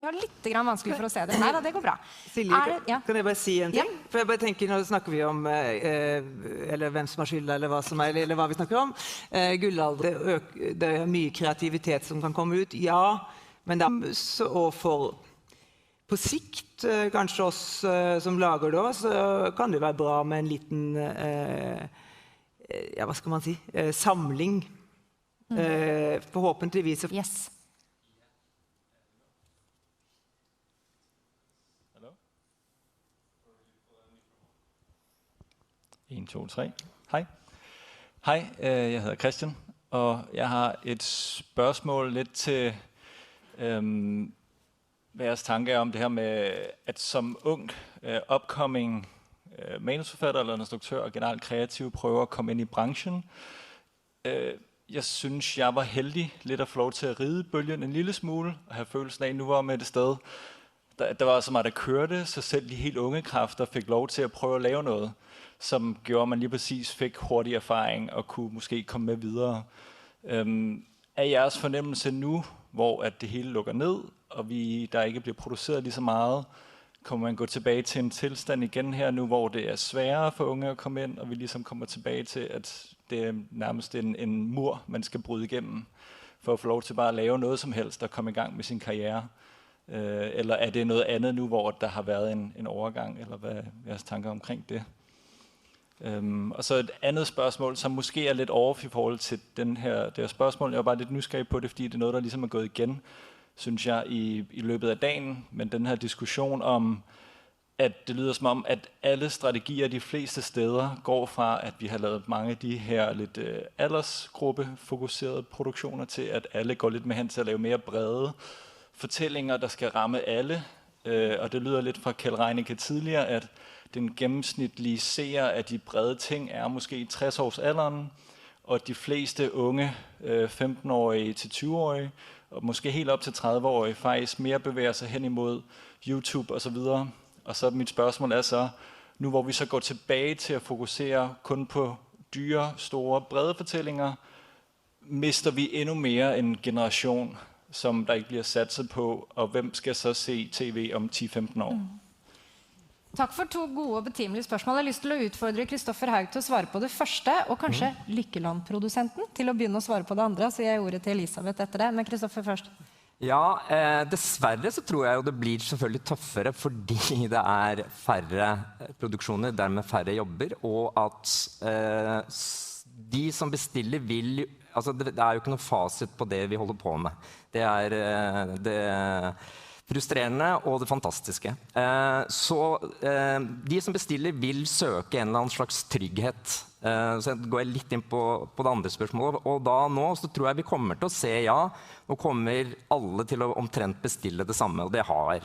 var litt vanskelig for å se det. Nei da, det går bra. Silje, kan jeg bare si en ting? For jeg bare tenker, nå snakker vi om eller hvem som har skylda, eller hva vi snakker om. Gullalder, det er mye kreativitet som kan komme ut, ja, men det er så for på sikt, kanskje oss som lager det, så kan det være bra med en liten ja, hva skal man si, samling. Forhåpentligvis. Yes. 1, 2, 3. Hej. Hej, jeg hedder Christian, og jeg har et spørgsmål lidt til, hvad jeres tanke er om det her med, at som ung, upcoming manusforfatter eller instruktør og generelt kreativ prøver at komme ind i branchen. Jeg synes, jeg var heldig lidt at få lov til at ride bølgen en lille smule, og have følelsen af, at nu var med et sted, der var så meget, der kørte, så selv de helt unge kræfter fik lov til at prøve at lave noget, som gjorde, at man lige præcis fik hurtig erfaring og kunne måske komme med videre. Er jeres fornemmelse nu, hvor at det hele lukker ned, og der ikke bliver produceret lige så meget, kommer man gå tilbage til en tilstand igen her nu, hvor det er sværere for unge at komme ind, og vi ligesom kommer tilbage til, at det er nærmest en mur, man skal bryde igennem, for at få lov til bare at lave noget som helst, og komme i gang med sin karriere? Eller er det noget andet nu, hvor der har været en overgang, eller hvad er jeres tanker omkring det? Og så et andet spørgsmål, som måske er lidt off i forhold til det her spørgsmål. Jeg var bare lidt nysgerrig på det, fordi det er noget, der ligesom er gået igen, synes jeg, i løbet af dagen. Men den her diskussion om, at det lyder som om, at alle strategier de fleste steder går fra, at vi har lavet mange af de her lidt aldersgruppefokuserede produktioner til, at alle går lidt med hen til at lave mere brede fortællinger, der skal ramme alle. Og det lyder lidt fra Kjeld Reinicke tidligere, at den gennemsnitlige seer af de brede ting er måske i 60-årsalderen, og de fleste unge 15-årige til 20-årige, og måske helt op til 30-årige, faktisk mere bevæger sig hen imod YouTube osv. Og så mit spørgsmål er så, nu hvor vi så går tilbage til at fokusere kun på dyre, store, brede fortællinger, mister vi endnu mere en generation, som der ikke bliver satset på, og hvem skal så se tv om 10-15 år? Takk for to gode og betimelige spørsmål. Jeg har lyst til å utfordre Kristoffer Haug til å svare på det første, og kanskje Lykkeland-produsenten til å begynne å svare på det andre, så jeg ordet til Elisabeth etter det. Men Kristoffer først. Ja, dessverre så tror jeg jo det blir selvfølgelig tøffere fordi det er færre produksjoner, dermed færre jobber, og at de som bestiller vil, altså det er jo ikke noe fasit på det vi holder på med. Det er det frustrerende og det fantastiske. Så de som bestiller vil søke en eller annen slags trygghet. Så går jeg litt inn på det andre spørsmålet. Og da nå så tror jeg vi kommer til å se, ja, nå kommer alle til å omtrent bestille det samme, og det har